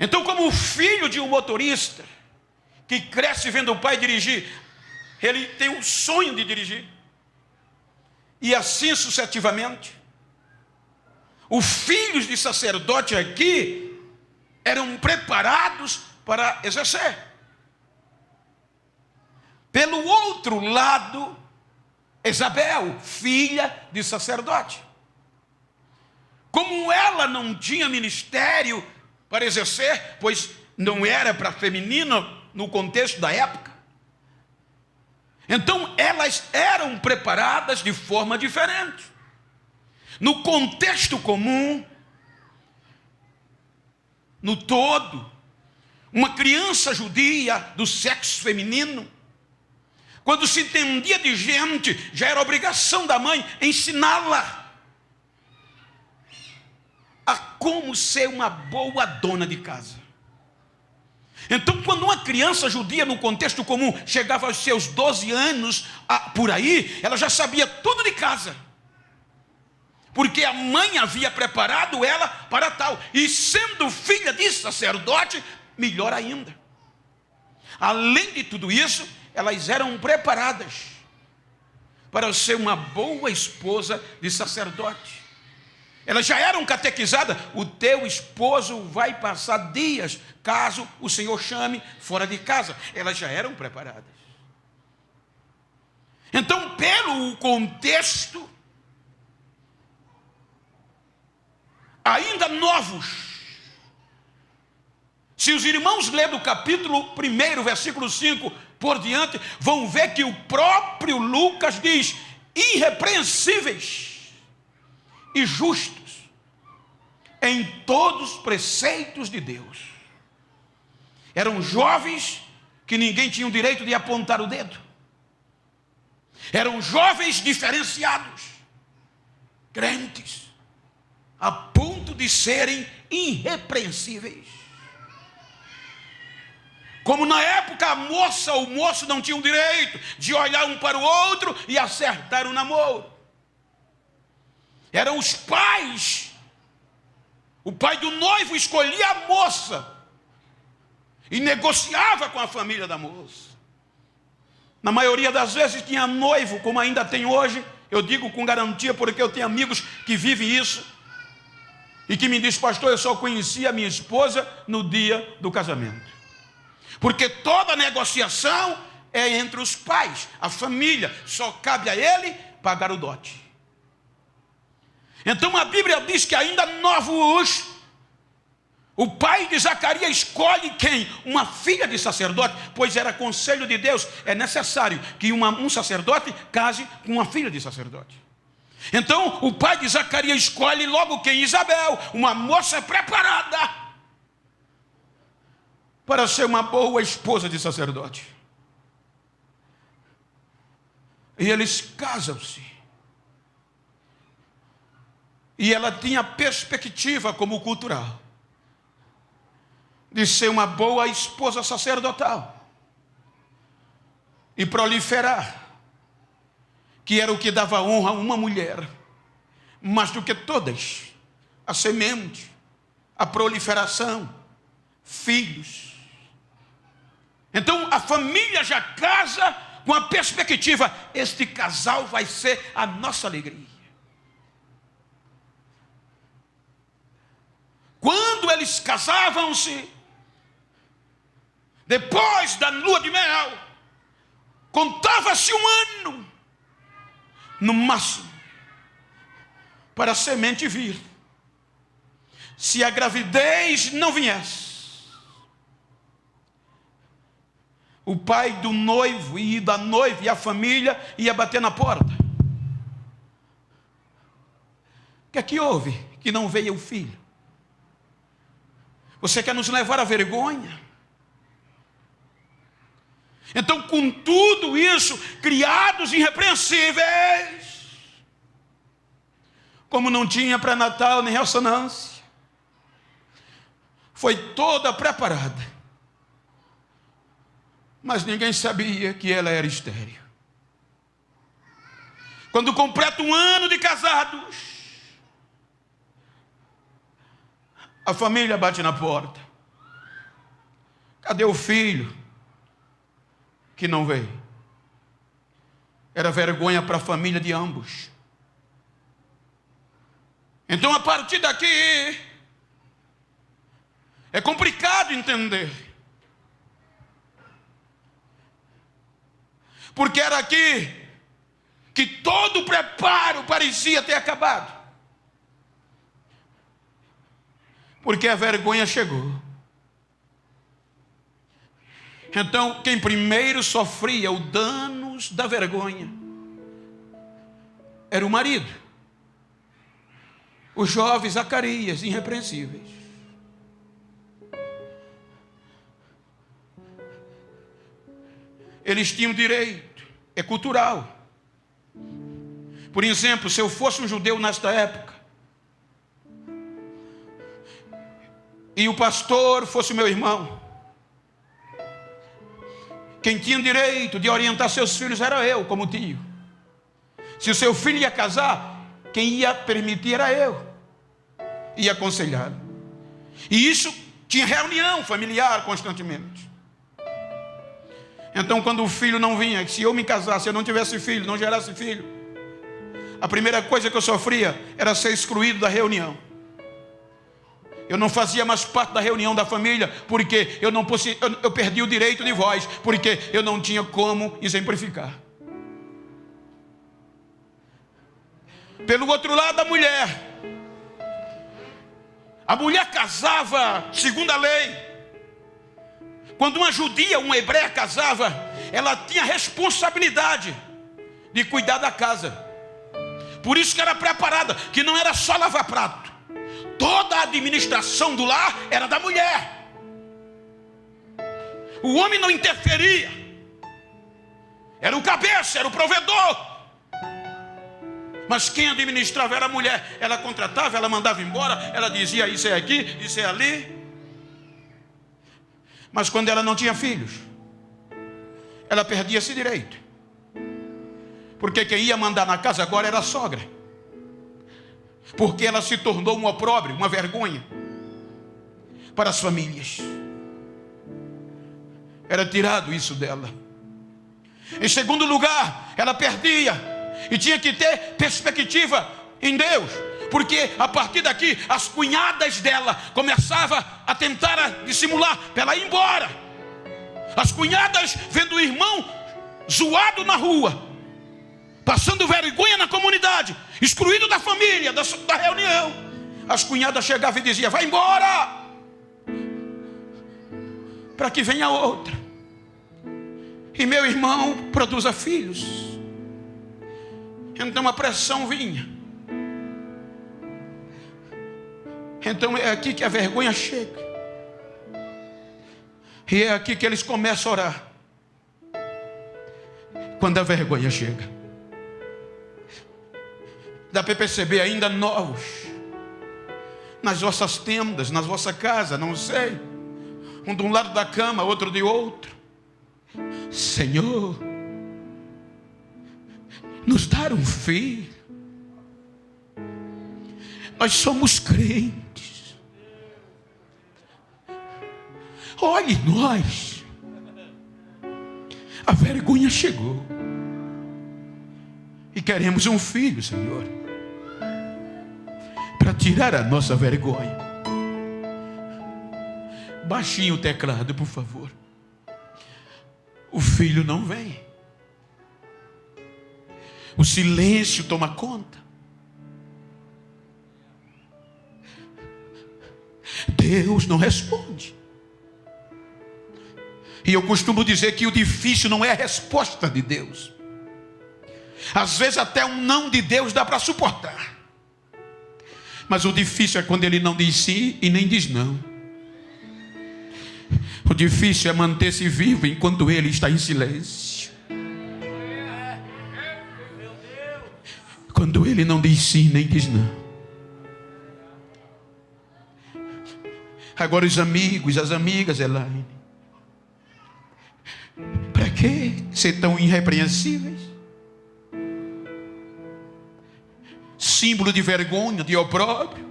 Então, como o filho de um motorista que cresce vendo o pai dirigir, ele tem um sonho de dirigir, e assim sucessivamente. Os filhos de sacerdote aqui eram preparados para exercer. Pelo outro lado, Isabel, filha de sacerdote. Como ela não tinha ministério para exercer, pois não era para feminino no contexto da época, então elas eram preparadas de forma diferente. No contexto comum, no todo, uma criança judia do sexo feminino, quando se entendia de gente, já era obrigação da mãe ensiná-la a como ser uma boa dona de casa. Então, quando uma criança judia no contexto comum chegava aos seus 12 anos, por aí, ela já sabia tudo de casa, porque a mãe havia preparado ela para tal, e sendo filha de sacerdote, melhor ainda. Além de tudo isso, elas eram preparadas para ser uma boa esposa de sacerdote. Elas já eram catequizadas: o teu esposo vai passar dias, caso o Senhor chame, fora de casa. Elas já eram preparadas. Então, pelo contexto, ainda novos. Se os irmãos lerem do capítulo 1, versículo 5 por diante, vão ver que o próprio Lucas diz: irrepreensíveis e justos em todos os preceitos de Deus. Eram jovens que ninguém tinha o direito de apontar o dedo. Eram jovens diferenciados, crentes, a ponto de serem irrepreensíveis. Como na época a moça ou o moço não tinham o direito de olhar um para o outro e acertar o namoro. Eram os pais. O pai do noivo escolhia a moça e negociava com a família da moça. Na maioria das vezes tinha noivo, como ainda tem hoje. Eu digo com garantia porque eu tenho amigos que vivem isso e que me diz: pastor, eu só conheci a minha esposa no dia do casamento. Porque toda negociação é entre os pais, a família. Só cabe a ele pagar o dote. Então a Bíblia diz que ainda novos, o pai de Zacarias escolhe quem? Uma filha de sacerdote, pois era conselho de Deus. É necessário que um sacerdote case com uma filha de sacerdote. Então o pai de Zacarias escolhe logo quem? Isabel, uma moça preparada para ser uma boa esposa de sacerdote. E eles casam-se. E ela tinha perspectiva como cultural de ser uma boa esposa sacerdotal e proliferar, que era o que dava honra a uma mulher, mais do que todas, a semente, a proliferação, filhos. Então a família já casa com a perspectiva: este casal vai ser a nossa alegria. Quando eles casavam-se, depois da lua de mel, contava-se um ano, no máximo, para a semente vir. Se a gravidez não viesse, o pai do noivo e da noiva e a família ia bater na porta. O que é que houve que não veio o filho? Você quer nos levar à vergonha? Então, com tudo isso, criados irrepreensíveis, como não tinha pré-natal nem ressonância, foi toda preparada, mas ninguém sabia que ela era estéril. Quando completa um ano de casados, a família bate na porta. Cadê o filho que não veio? Era vergonha para a família de ambos. Então, a partir daqui, é complicado entender. Porque era aqui que todo o preparo parecia ter acabado. Porque a vergonha chegou. Então, quem primeiro sofria os danos da vergonha era o marido. Os jovens Zacarias, irrepreensíveis. Eles tinham direito, é cultural. Por exemplo, se eu fosse um judeu nesta época, e o pastor fosse meu irmão, quem tinha direito de orientar seus filhos era eu, como tio. Se o seu filho ia casar, quem ia permitir era eu, ia aconselhar. E isso tinha reunião familiar constantemente. Então, quando o filho não vinha, se eu me casasse, eu não tivesse filho, não gerasse filho, a primeira coisa que eu sofria era ser excluído da reunião. Eu não fazia mais parte da reunião da família, porque eu perdi o direito de voz, porque eu não tinha como exemplificar. Pelo outro lado, a mulher casava segundo a lei. Quando uma judia, uma hebreia casava, ela tinha responsabilidade de cuidar da casa. Por isso que era preparada, que não era só lavar prato. Toda a administração do lar era da mulher. O homem não interferia. Era o cabeça, era o provedor. Mas quem administrava era a mulher. Ela contratava, ela mandava embora, ela dizia isso é aqui, isso é ali. Mas quando ela não tinha filhos, ela perdia esse direito. Porque quem ia mandar na casa agora era a sogra. Porque ela se tornou um opróbrio, uma vergonha para as famílias. Era tirado isso dela. Em segundo lugar, ela perdia e tinha que ter perspectiva em Deus. Porque a partir daqui, as cunhadas dela começavam a tentar dissimular para ela ir embora. As cunhadas vendo o irmão zoado na rua, passando vergonha na comunidade, excluído da família, da reunião. As cunhadas chegavam e diziam: vai embora, para que venha outra. E meu irmão produza filhos. Então a pressão vinha. Então é aqui que a vergonha chega. E é aqui que eles começam a orar. Quando a vergonha chega. Dá para perceber ainda novos, nas vossas tendas, nas vossas casas, não sei, um de um lado da cama, outro de outro. Senhor, nos dar um filho. Nós somos crentes. Olhe nós. A vergonha chegou. E queremos um filho, Senhor, para tirar a nossa vergonha. Baixinho o teclado, por favor. O filho não vem. O silêncio toma conta. Deus não responde. E eu costumo dizer que o difícil não é a resposta de Deus. Às vezes até um não de Deus dá para suportar. Mas o difícil é quando Ele não diz sim e nem diz não. O difícil é manter-se vivo enquanto Ele está em silêncio. Quando Ele não diz sim nem diz não. Agora os amigos, as amigas, Elaine, para que ser tão irrepreensíveis? Símbolo de vergonha, de opróbrio.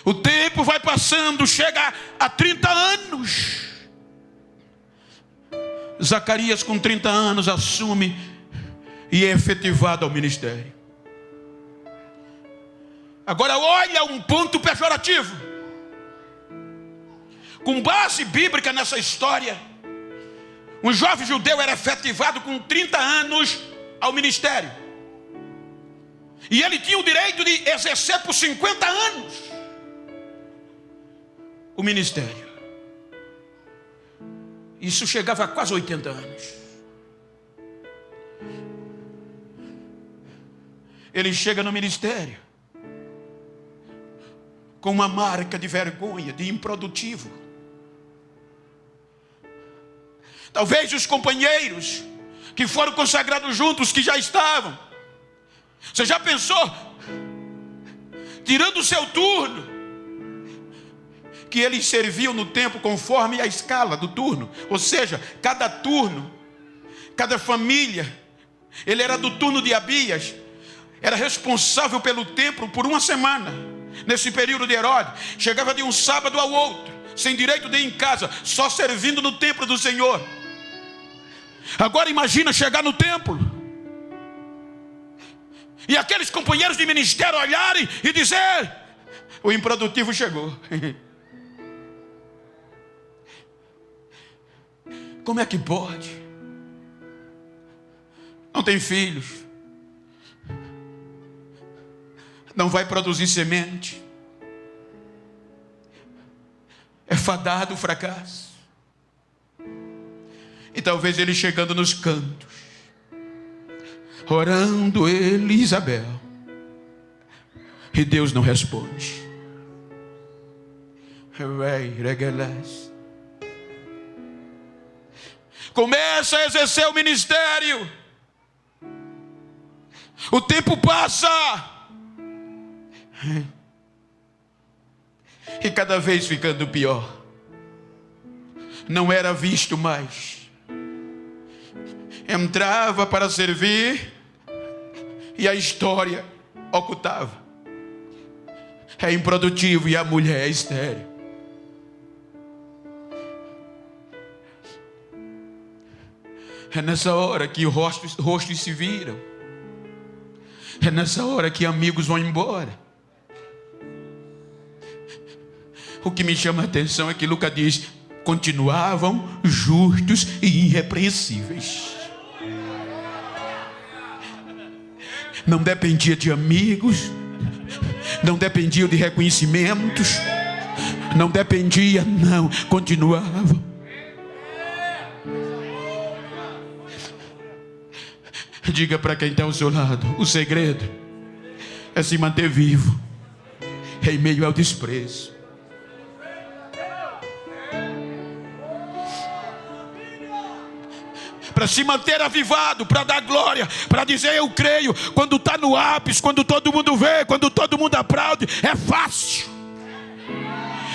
O tempo vai passando, chega a 30 anos. Zacarias, com 30 anos, assume e é efetivado ao ministério. Agora olha um ponto pejorativo. Com base bíblica nessa história, um jovem judeu era efetivado com 30 anos ao ministério. E ele tinha o direito de exercer por 50 anos o ministério. Isso chegava a quase 80 anos. Ele chega no ministério com uma marca de vergonha, de improdutivo. Talvez os companheiros que foram consagrados juntos, que já estavam. Você já pensou? Tirando o seu turno, que eles serviam no templo conforme a escala do turno. Ou seja, cada turno, cada família, ele era do turno de Abias, era responsável pelo templo por uma semana. Nesse período de Herodes, chegava de um sábado ao outro, sem direito de ir em casa, só servindo no templo do Senhor. Agora imagina chegar no templo e aqueles companheiros de ministério olharem e dizer: o improdutivo chegou. Como é que pode? Não tem filhos, não vai produzir semente, é fadado o fracasso. E talvez ele chegando nos cantos, orando ele e Isabel, e Deus não responde. Começa a exercer o ministério, o tempo passa, e cada vez ficando pior. Não era visto mais. Entrava para servir e a história ocultava. É improdutivo e a mulher é estéril. É nessa hora que rostos se viram. É nessa hora que amigos vão embora. O que me chama a atenção é que Lucas diz: continuavam justos e irrepreensíveis. Não dependia de amigos, não dependia de reconhecimentos, não dependia, não, continuavam. Diga para quem está ao seu lado: o segredo é se manter vivo em meio ao desprezo. Para se manter avivado, para dar glória, para dizer eu creio, quando está no ápice, quando todo mundo vê, quando todo mundo aplaude, é fácil.